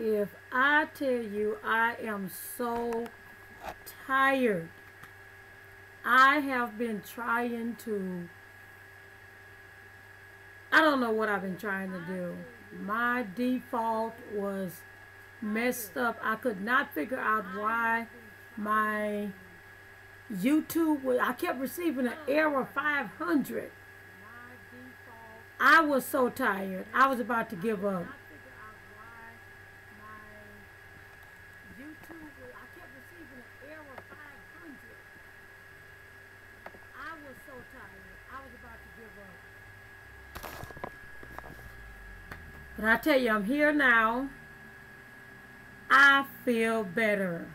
If I tell you I am so tired, I have been trying to, I don't know what I've been trying to do. My default was messed up. I could not figure out why my YouTube was, I kept receiving an error 500. I was so tired. I was about to give up. But I tell you, I'm here now. I feel better.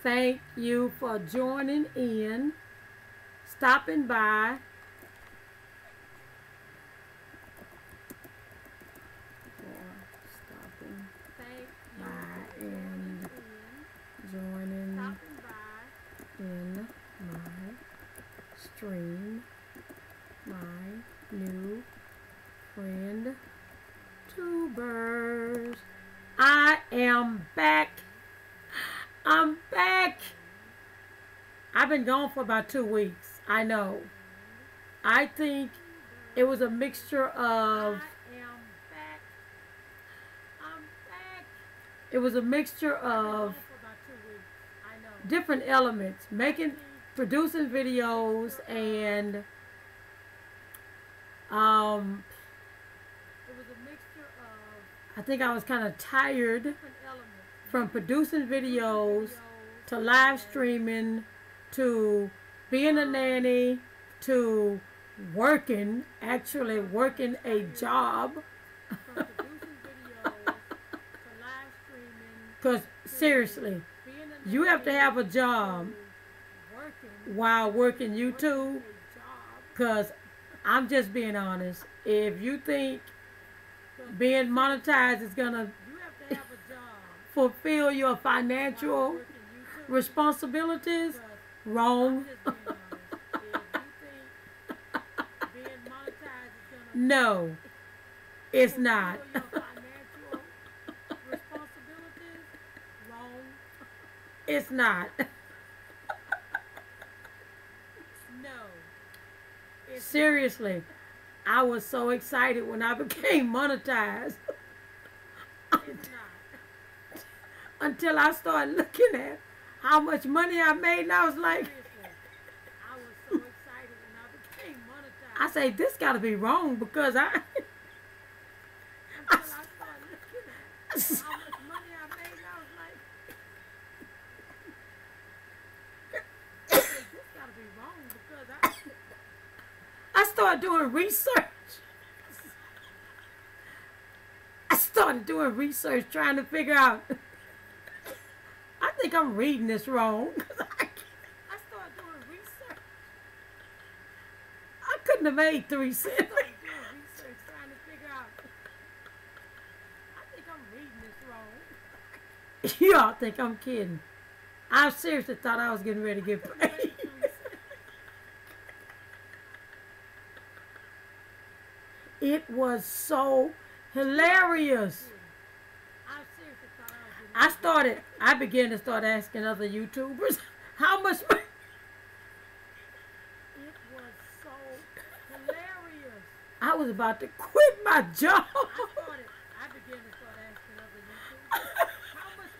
Thank you for joining in, stopping by. Joining in my stream, my new friend tubers. I am back. I'm back. I've been gone for about 2 weeks. I know. I think it was a mixture of it was a mixture of different elements, producing videos, and I think I was kind of tired from producing videos to live streaming to being a nanny to actually working a job. Because seriously, you have to have a job while working YouTube. Because I'm just being honest. If you think being monetized is going to fulfill your financial responsibilities, wrong. No, it's not. It's not. Seriously, I was so excited when I became monetized. Until I started looking at how much money I made, and I was like, I say, this got to be wrong, because I started doing research. I started doing research trying to figure out. I think I'm reading this wrong. I started doing research. I couldn't have made 3 cents. I started doing research trying to figure out. I think I'm reading this wrong. Y'all think I'm kidding. I seriously thought I was getting ready to get paid. It was so hilarious. I began to start asking other YouTubers how much money. It was so hilarious. I was about to quit my job. I began to start asking other YouTubers how much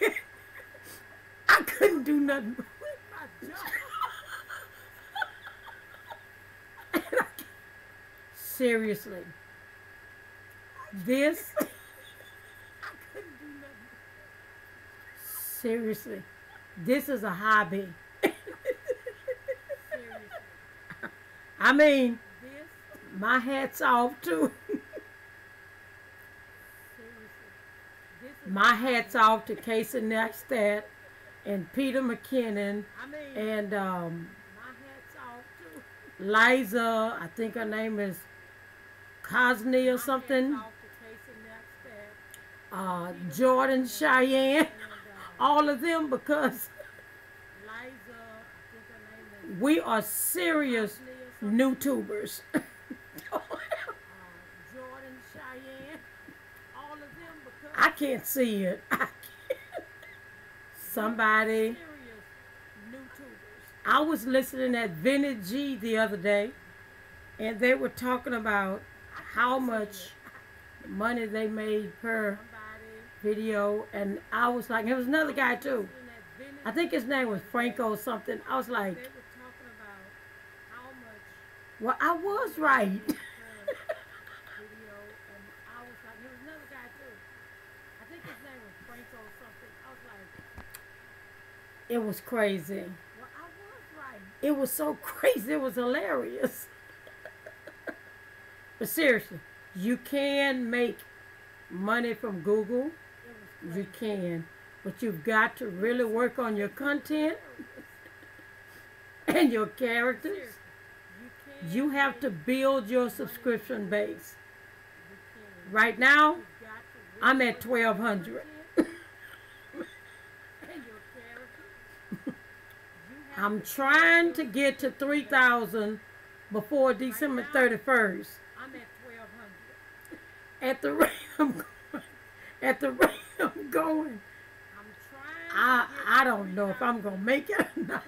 money. I couldn't do nothing but quit my job. Seriously. This, seriously, this is a hobby. I mean, my hat's off to, my hat's off to Casey Neistat and Peter McKinnon and Liza, I think her name is Cosney or something. Jordan, Cheyenne, all of them, because we are serious YouTubers. I can't see it. Somebody. I was listening at Vintage G the other day, and they were talking about how much money they made per video, and I was like, there was another guy too. I think his name was Franco something. I was like, well, I was right. It was crazy. It was so crazy. It was hilarious. But seriously, you can make money from Google. You can. But you've got to really work on your content and your characters. You have to build your subscription base. Right now, I'm at 1,200. I'm trying to get to 3,000 before December 31st. I'm at 1,200. At the rate I'm going, I don't know if I'm gonna make it or not.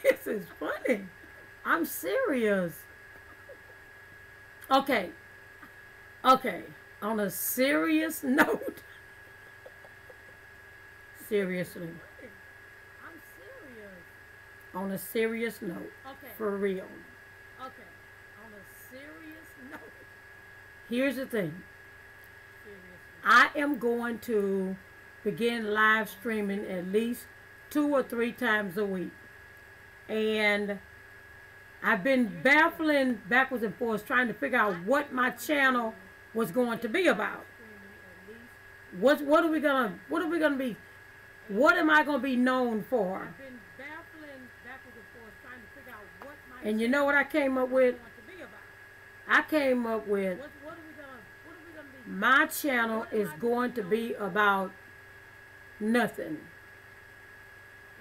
This is funny. I'm serious. Okay. On a serious note. Seriously. I'm serious. On a serious note. Okay. For real. Okay. On a serious note. Here's the thing. Seriously. I am going to begin live streaming at least 2 or 3 times a week. And I've been baffling backwards and forwards trying to figure out what my channel was going to be about. What am I gonna be known for? And you know what I came up with? I came up with my channel is going to be about nothing.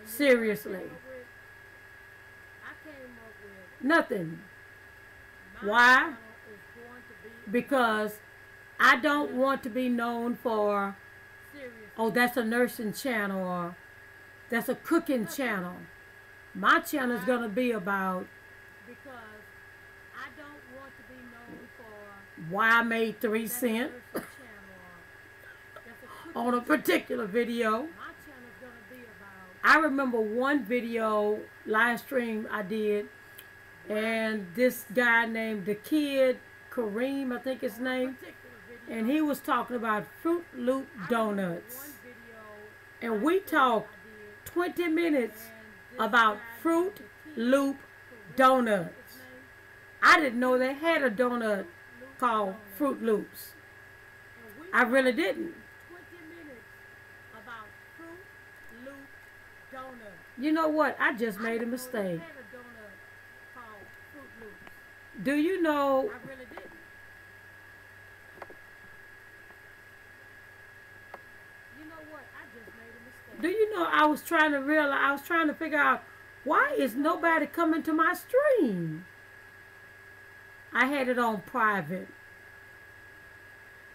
Seriously. Nothing. Why? Because I don't want to be known for, oh, that's a nursing channel or that's a cooking channel. My channel is going to be about why I made 3 cents on a particular video. I remember one video live stream I did, and this guy named the Kid Kareem, I think his name, and he was talking about Fruit Loop donuts, and we talked 20 minutes about Fruit Loop donuts. I didn't know they had a donut called Fruit Loops. I really didn't. You know what? I just made a mistake. Do you know? I really didn't. You know what? I just made a mistake. Do you know I was trying to figure out why is nobody coming to my stream? I had it on private.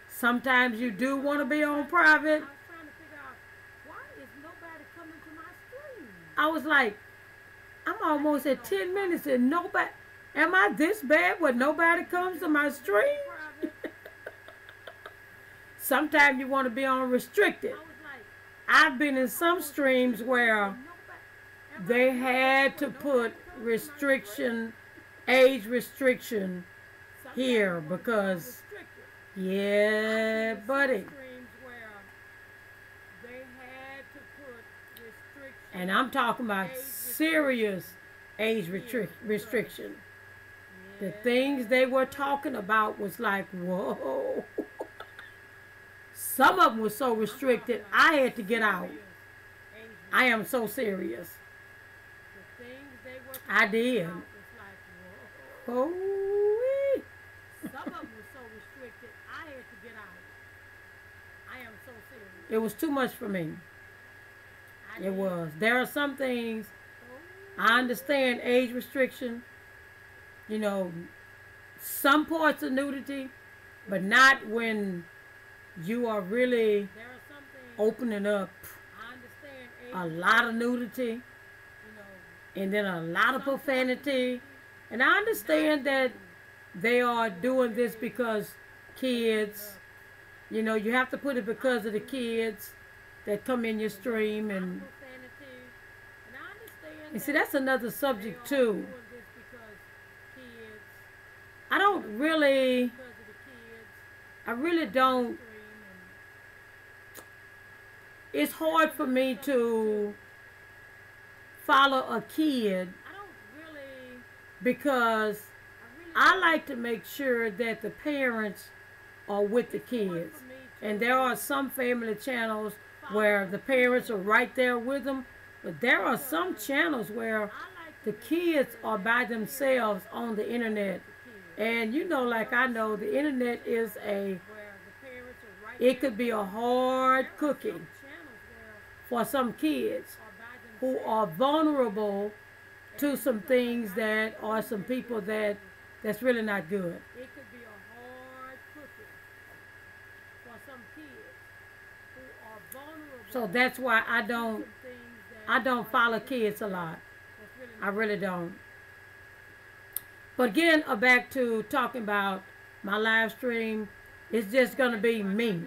Sometimes you do want to be on private. I was like, I'm almost at 10 minutes and nobody, am I this bad where nobody comes to my stream? Sometimes you want to be on restricted. I've been in some streams where they had to put restriction, age restriction here because, yeah, buddy. And I'm talking about serious age restriction. The things they were talking about was like, whoa. Some of them were so restricted, I had to get out. I am so serious. I did. Oh, some of them were so restricted, I had to get out. I am so serious. It was too much for me. It was. There are some things, I understand age restriction, you know, some parts of nudity, but not when you are really opening up a lot of nudity and then a lot of profanity. And I understand that they are doing this because kids, you know, you have to put it because of the kids that come in your stream. And see, that's another subject too. I really don't, it's hard for me to follow a kid because I like to make sure that the parents are with the kids. And there are some family channels where the parents are right there with them, but there are some channels where the kids are by themselves on the internet. And you know, like I know, the internet is it could be a hard cookie for some kids who are vulnerable to some things that are some people that's really not good. It could be a hard cookie for some kids who are vulnerable. So that's why I don't follow kids a lot. I really don't. But again, back to talking about my live stream, it's just gonna be me.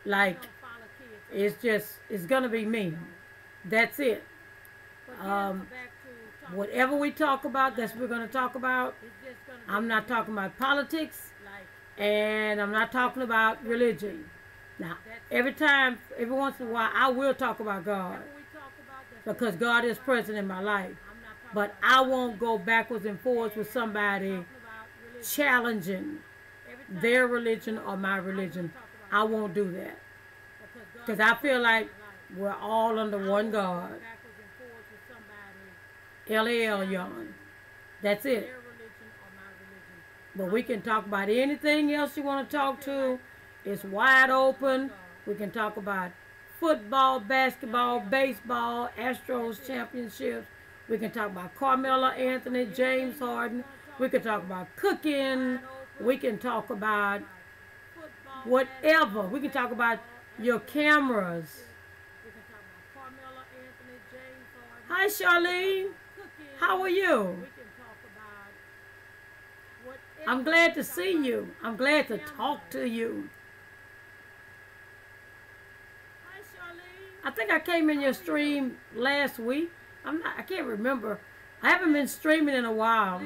Like, it's gonna be me. That's it. Whatever we talk about, that's what we're gonna talk about. I'm not talking about politics, and I'm not talking about religion. Now, every once in a while, I will talk about God, because God is present in my life. But I won't go backwards and forwards with somebody challenging their religion or my religion. I won't do that. Because I feel like we're all under one God. LAL, yon. That's it. But we can talk about anything else you want to talk to. It's wide open. We can talk about football, basketball, baseball, Astros championships. We can talk about Carmelo Anthony, James Harden. We can talk about cooking. We can talk about whatever. We can talk about your cameras. Hi, Charlene. How are you? I'm glad to see you. I'm glad to talk to you. I think I came in your stream last week. I can't remember. I haven't been streaming in a while.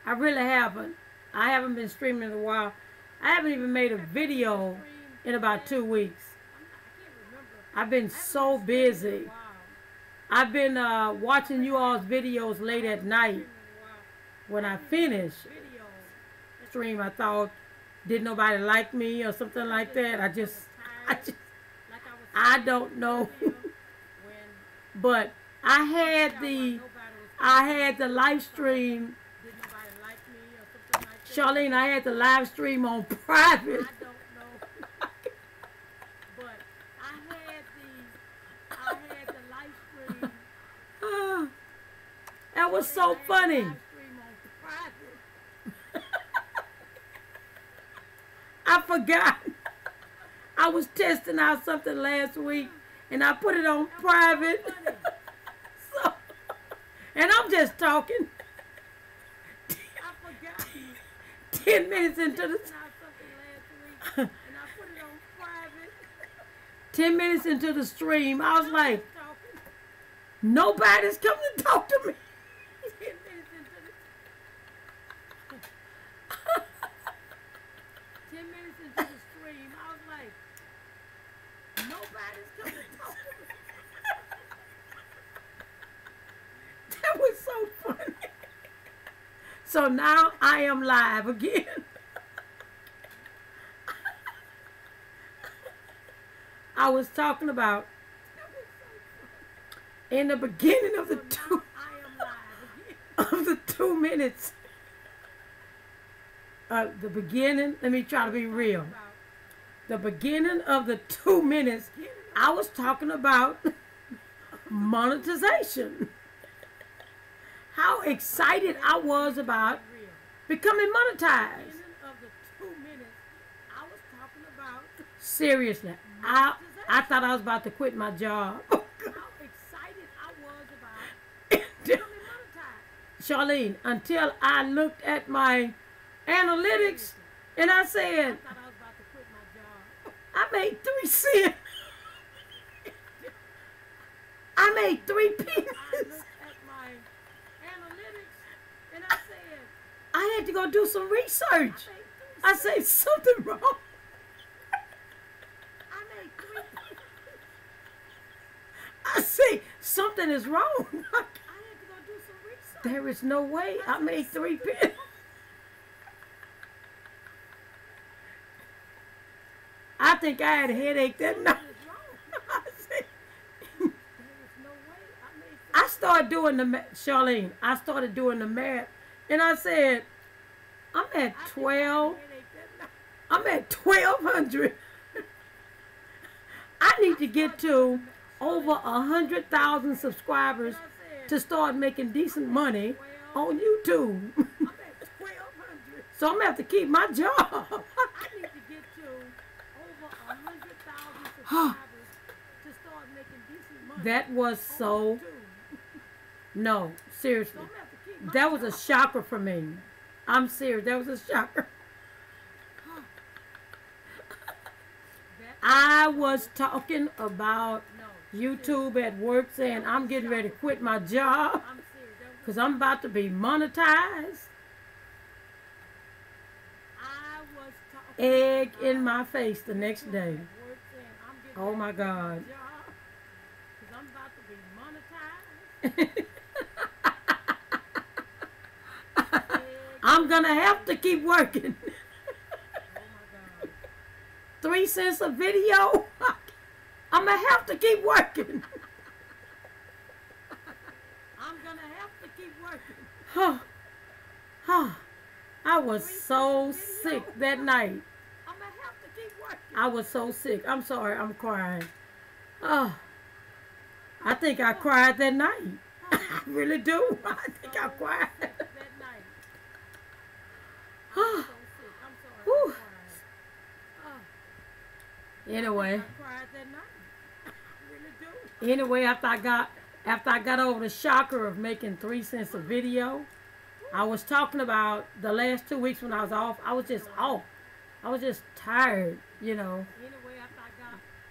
I really haven't. I haven't been streaming in a while. I haven't even made a video in about 2 weeks. I've been so busy. I've been watching you all's videos late at night. When I finish stream, I thought, did nobody like me or something like that? I don't know. But I had the live stream. Charlene, I had the live stream on private. But I had the live stream. That was so funny. I forgot. I was testing out something last week, and I put it on private. So, and I'm just talking. 10 minutes into the 10 minutes into the stream, I was like, nobody's coming to talk to me. 10 minutes into the stream, I was like, nobody's coming to talk to me. That was so funny. So now I am live again. I was talking about in the beginning of the of the 2 minutes. The beginning. Let me try to be real. The beginning of the 2 minutes, I was talking about monetization. How excited I was about becoming monetized. Seriously, I thought I was about to quit my job. How excited I was about becoming monetized. Charlene, until I looked at my analytics and I said, I made 3 cents. I made 3 pennies. I had to go do some research. I said, something wrong. I say, something is wrong. I had to go do some research. There is no way I made 3 pennies. I think I had a headache that night. I started doing the math, Charlene. I started doing the math, and I said, I'm at 12. I'm at 1,200. I need to get to over 100,000 subscribers to start making decent money on YouTube. So I'm gonna have to keep my job. I need to get to over 100,000 subscribers to start making decent money. That was so. No, seriously. That was a shocker for me. I'm serious. That was a shocker. I was talking about YouTube at work saying I'm getting ready to quit my job because I'm about to be monetized. Egg in my face the next day. Oh my God. I'm gonna have to keep working. 3 cents a video. I'm gonna have to keep working. I'm gonna have to keep working. I was so sick that night. I'm gonna have to keep working. I was so sick. I'm sorry. I'm crying. Oh, I think I cried that night. I really do. I think I cried that night. Oh. Whew. Anyway, after I got over the shocker of making 3 cents a video, I was talking about the last 2 weeks when I was off. I was just off. I was just tired, you know,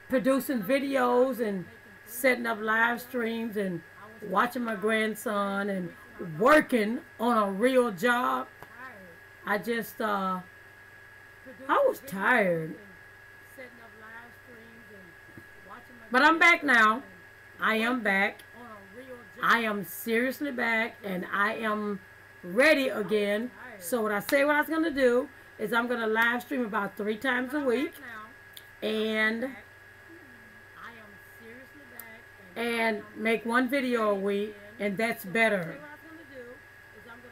producing videos and setting up live streams and watching my grandson and working on a real job. I just, I was tired. But I'm back now. I am back. I am seriously back, and I am ready again. So what I say what I was going to do is I'm going to live stream about 3 times a week. And make 1 video a week, and that's better.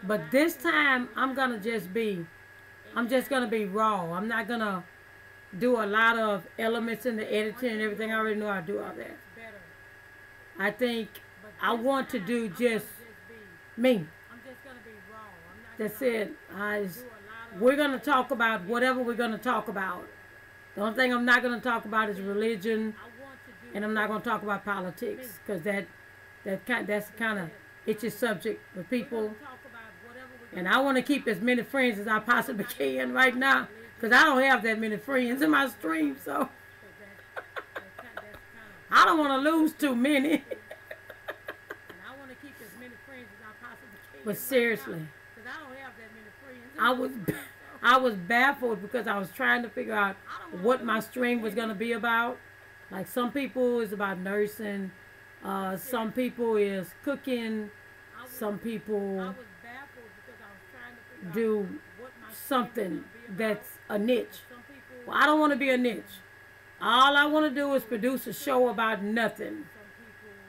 But this time, I'm just going to be raw. I'm not going to do a lot of elements in the editing and everything. I already know how to do all that. I think I want to do just me. That's it. We're going to talk about whatever we're going to talk about. The only thing I'm not going to talk about is religion, and I'm not going to talk about politics, because that's kind of itchy subject for people. And I want to keep as many friends as I possibly can right now, because I don't have that many friends in my stream, so I don't want to lose too many. But seriously, I was baffled because I was trying to figure out what my stream was going to be about. Like, some people is about nursing, some people is cooking, some people do something that's a niche. Well, I don't want to be a niche. All I want to do is produce a show about nothing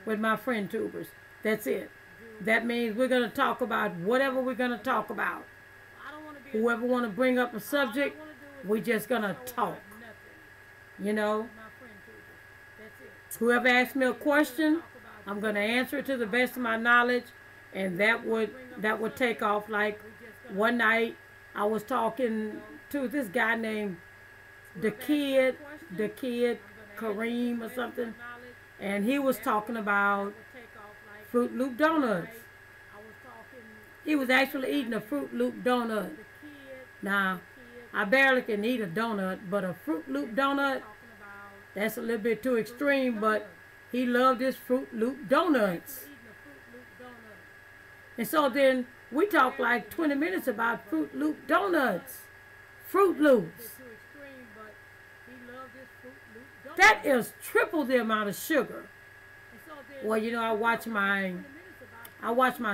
with my friend tubers. That's it. That means we're going to talk about whatever we're going to talk about. Whoever want to bring up a subject, we're just going to talk. You know? Whoever asks me a question, I'm going to answer it to the best of my knowledge, and that would take off. Like one night I was talking to this guy named the kid Kareem or something, and he was talking about Fruit Loop donuts. He was actually eating a Fruit Loop donut. Now, I barely can eat a donut, but a Fruit Loop donut, that's a little bit too extreme, but he loved his Fruit Loop donuts. And so then we talked like 20 minutes about Fruit Loop donuts. Fruit Loops. That is triple the amount of sugar. Well, you know, I watch my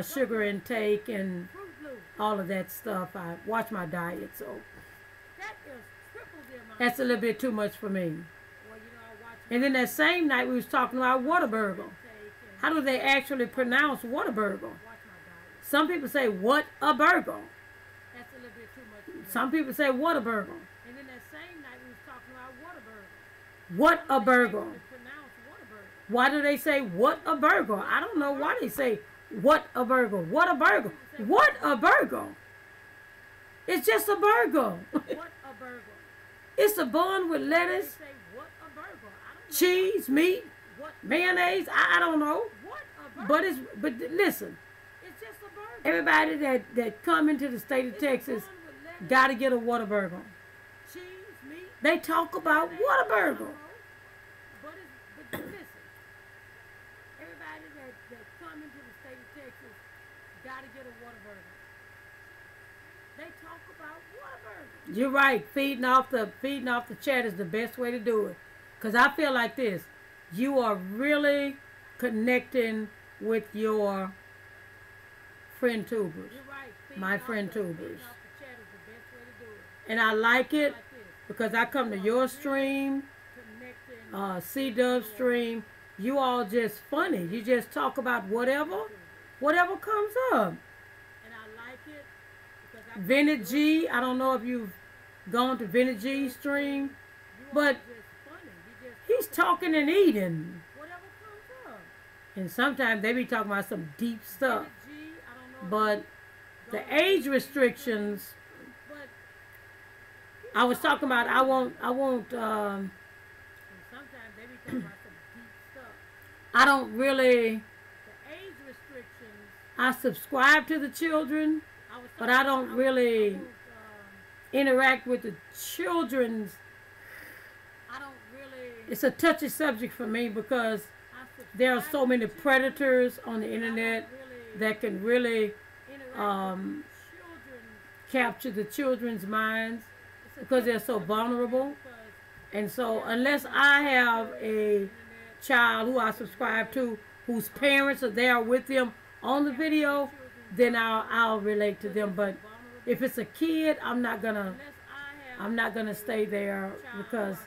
sugar intake and all of that stuff. I watch my diet, so that's a little bit too much for me. And then that same night we was talking about Whataburger. How do they actually pronounce Whataburger? Some people say what a burger. Some people say Whataburger. And then that same night we was talking about Whataburger. What a burger. Why do they say what a burger? I don't know why they say what a burger. What a burger. What a burger. It's just a burger. It's a bun with lettuce, cheese, meat, mayonnaise. I don't know. But listen. Everybody that come into the state of Texas got to get a Whataburger. They talk about Whataburger. Everybody that come into the state of Texas got to get a Whataburger. They talk about Whataburger. You're right. Feeding off the chat is the best way to do it. Because I feel like this. You are really connecting with your friend tubers. My friend tubers. And I like it because I come to your stream, C-Dub stream. You all just funny. You just talk about whatever comes up. Vinny G, I don't know if you've gone to Vinny G's stream, but he's talking and eating. And sometimes they be talking about some deep stuff. But the age restrictions, I was talking about, I won't, I don't really, I subscribe to the children, but I don't really interact with the children's. It's a touchy subject for me because there are so many predators on the internet that can really capture the children's minds because they're so vulnerable. And so unless I have a child who I subscribe to whose parents are there with them on the video, then I'll relate to them. But if it's a kid, I'm not gonna stay there because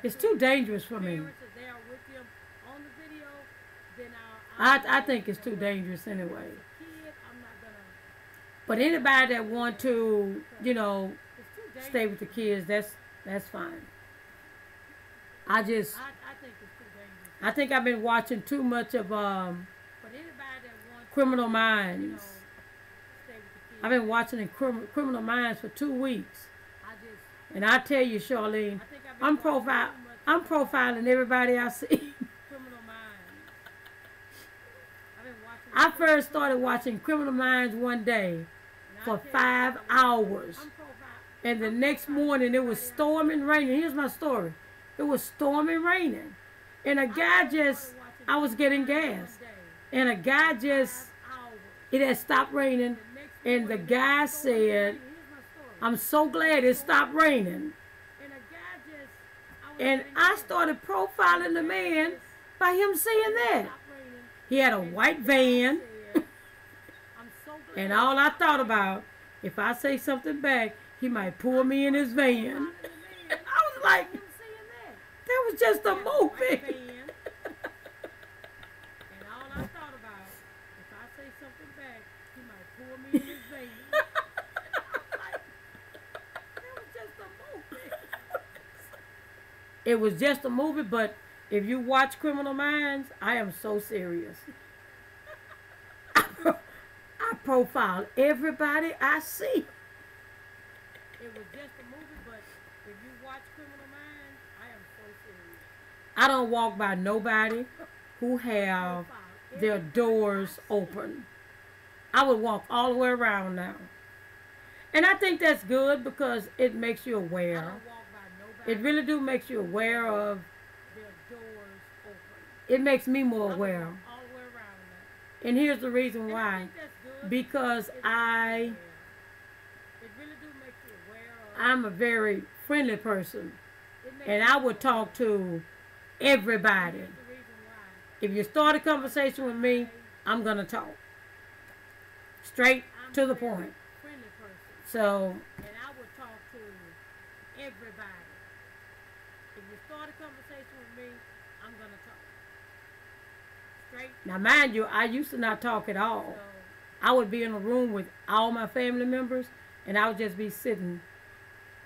it's too dangerous for me. I think it's too dangerous anyway. But anybody that want to, you know, stay with the kids, that's fine. I think I've been watching too much of Criminal Minds. I've been watching Criminal Minds for 2 weeks. And I tell you, Charlene, I'm profiling everybody I see. I first started watching Criminal Minds one day for 5 hours. And the next morning it was storming, raining. Here's my story. It was storming, raining. And a guy I was getting gas. And a guy it had stopped raining. And the guy said, I'm so glad it stopped raining. And I started profiling the man by him saying that. He had a white van. And all I thought about, if I say something back, he might pull me in his van. I was like, that was just a movie. Van, and all I thought about, if I say something back, he might pull me in his van. It was just a movie. It was just a movie, but if you watch Criminal Minds, I am so serious. I profile everybody I see. It was just a movie, but if you watch Criminal Minds, I am so serious. I don't walk by nobody who have their doors open. I would walk all the way around now. And I think that's good because it makes you I aware. don't walk by nobody. It really do makes you aware of. Their doors open. It makes me more I would aware. walk all the way around now. And here's the reason And I why. think that's good. Because It I really do make you aware of. I'm a very friendly person. It makes And you I would talk to everybody. Here's the reason why. If you start a conversation with me, I'm gonna talk. Straight I'm to a the very point. friendly person. So And I would talk to everybody. If you start a conversation with me, I'm going to talk. Straight. now mind you, I used to not talk at all. So, I would be in a room with all my family members and I would just be sitting,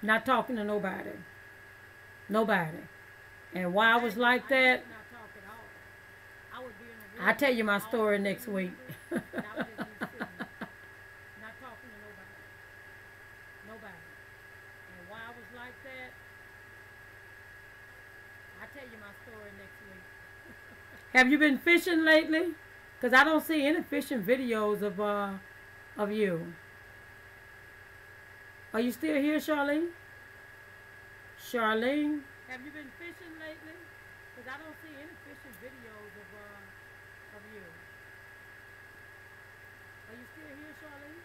not talking to nobody. Nobody. And why I was like I that, used to not talk at all. I would be in a room I'll tell you my with all story my next family week. members, and I would just be sitting, not talking to nobody. Nobody. And why I was like that, I'll tell you my story next week. Have you been fishing lately? Because I don't see any fishing videos of you. Are you still here, Charlene? Charlene? Have you been fishing lately? Because I don't see any fishing videos of you. Are you still here, Charlene?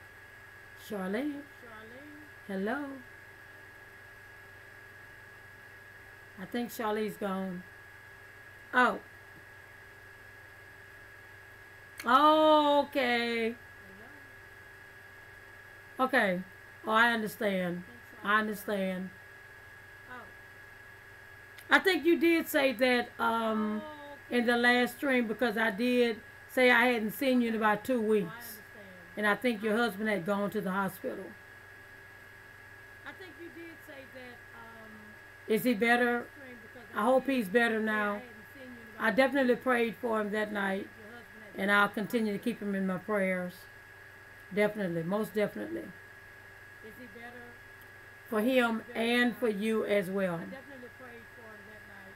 Charlene? Charlene? Hello? I think Charlene's gone. Oh. Oh, okay. Hello? Okay. Oh, I understand. I understand. Oh. I think you did say that Oh, okay. in the last stream because I did say I hadn't seen you in about 2 Oh, I weeks. understand. And I think your husband had gone to the hospital. I think you did say that Is he better? stream because I hope he's better I now. hadn't seen you in I about definitely prayed for him that night. your husband had And I'll continue to keep him in my prayers. Definitely. Most definitely. Is he better? For him and for you as well. I definitely prayed for him that night,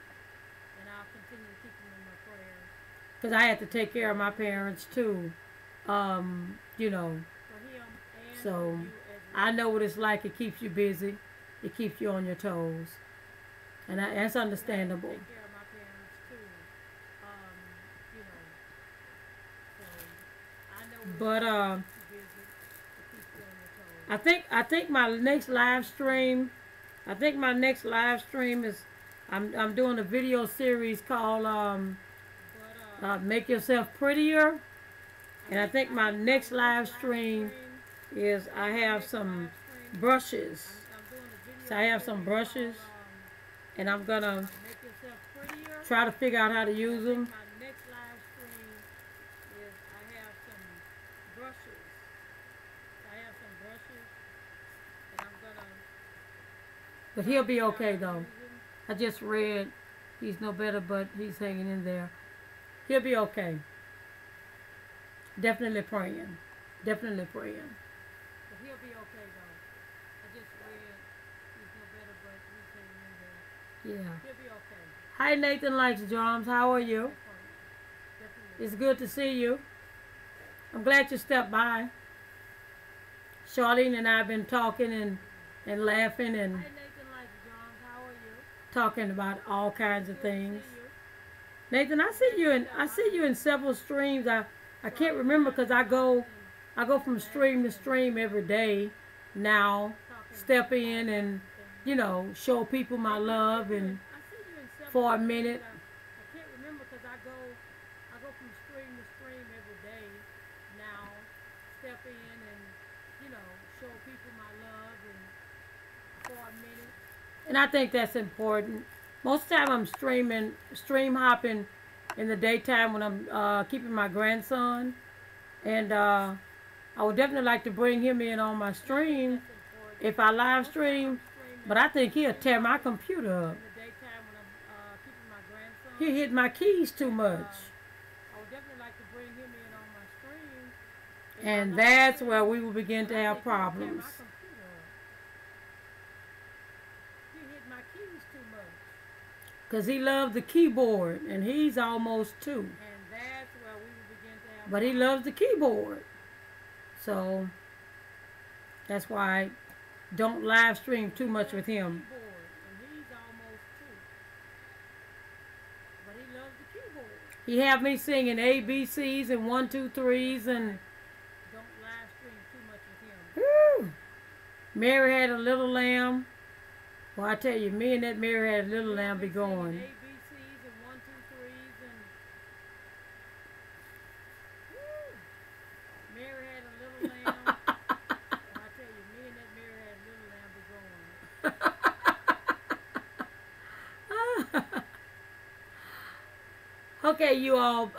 and I'll continue to keep him in my prayers. Because I had to take care of my parents too. You know. For him and So, for you as well. I know what it's like. It keeps you busy. It keeps you on your toes. And that's understandable. I take care of my parents too. You know. So I know But it's too busy to keep you on your toes. I think my next live stream is I'm doing a video series called But Make Yourself Prettier. And I think my next live stream is I have some brushes. I'm doing a video So I have some series brushes called, and I'm gonna Make Yourself Prettier. try to figure out how to use them. My next live stream is I have some brushes. I have some brushes, and I'm gonna. But he'll be okay use though. 'em. I just read he's no better, but he's hanging in there. He'll be okay. Definitely praying. Definitely praying. But he'll be okay though. I just read he's no better, but he's hanging in there. Yeah. He'll be okay. Hi Nathan Likes Drums. How are you? Definitely. It's good to see you. I'm glad you stepped by. Charlene and I have been talking and laughing and Hi Nathan Likes Drums. How are you? talking about all kinds of Good to things. see you. Nathan, I see you in several streams. I can't remember because I go from stream to stream every day now. Step in and show people my love and I see you in several for a streams, minute. but I can't remember because I go from stream to stream every day now. Step in and show people my love and for a minute. And I think that's important Most of the time I'm stream hopping in the daytime when I'm keeping my grandson. And I would definitely like to bring him in on my stream if I live stream. But I think he'll tear my computer up. He hit my keys too much. And that's where we will begin to have problems. Because he loves the keyboard, and he's almost 2. But he loves the keyboard. So that's why I don't live stream too much with him. He have me singing ABCs and 1, 2, 3s and whew. Mary had a little lamb. Well, I tell you, me and that Mary had a little lamb be going. Mary had a little lamb. I tell you, me and that Mary had a little lamb be going. Okay, you all.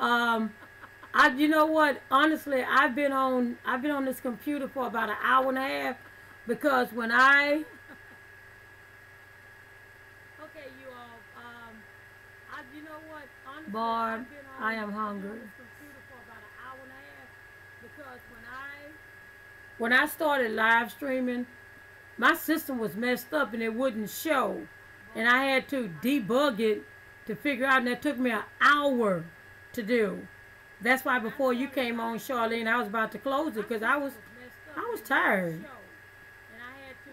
You know what? Honestly, I've been on this computer for about an hour and a half because when I. Okay, you all. You know what? Honestly, Barb, I am hungry. Because when I started live streaming, my system was messed up and it wouldn't show, and I had to debug it to figure out, and it took me an hour to do. That's why before you came on, Charlene, I was about to close it because I was tired.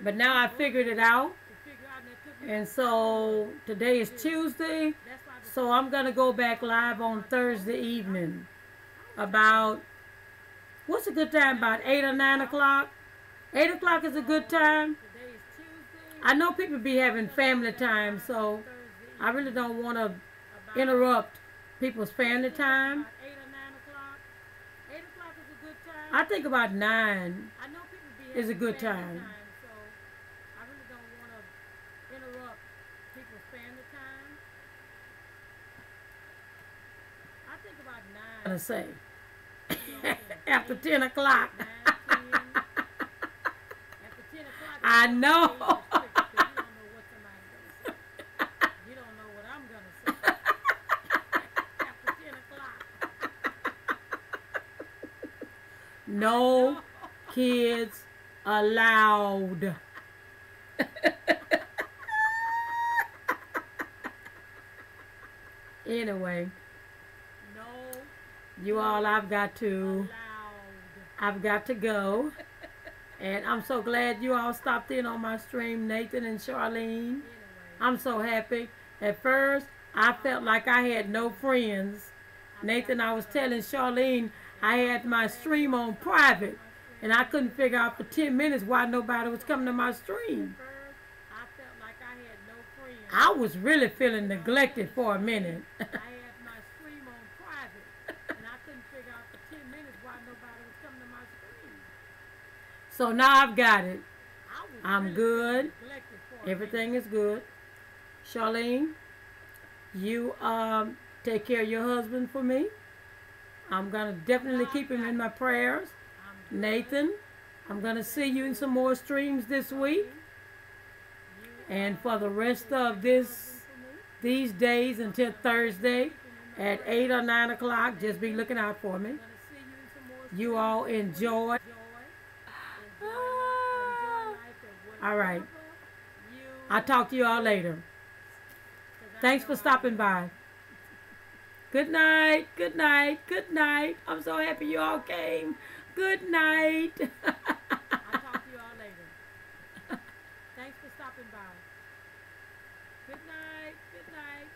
But now I figured it out, and so today is Tuesday, so I'm gonna go back live on Thursday evening about. What's a good time? About 8 or 9 o'clock? 8 o'clock is a good time. I know people be having family time, so I really don't want to interrupt people's family time. I think about 9 is a good time. I'm gonna say. After 10 o'clock. I know. You don't know what I'm going to say. After 10 o'clock. No kids allowed. Anyway. You all, I've got to go. And I'm so glad you all stopped in on my stream, Nathan and Charlene. I'm so happy. At first, I felt like I had no friends. Nathan, I was telling Charlene I had my stream on private, and I couldn't figure out for 10 minutes why nobody was coming to my stream. I was really feeling neglected for a minute. So now I've got it. I'm good. Everything is good. Charlene, you take care of your husband for me. I'm going to definitely keep him in my prayers. Nathan, I'm going to see you in some more streams this week. And for the rest of these days until Thursday at 8 or 9 o'clock, just be looking out for me. You all enjoy. All right. I'll talk to you all later. Thanks for stopping by. Good night. Good night. Good night. I'm so happy you all came. Good night. I'll talk to you all later. Thanks for stopping by. Good night. Good night.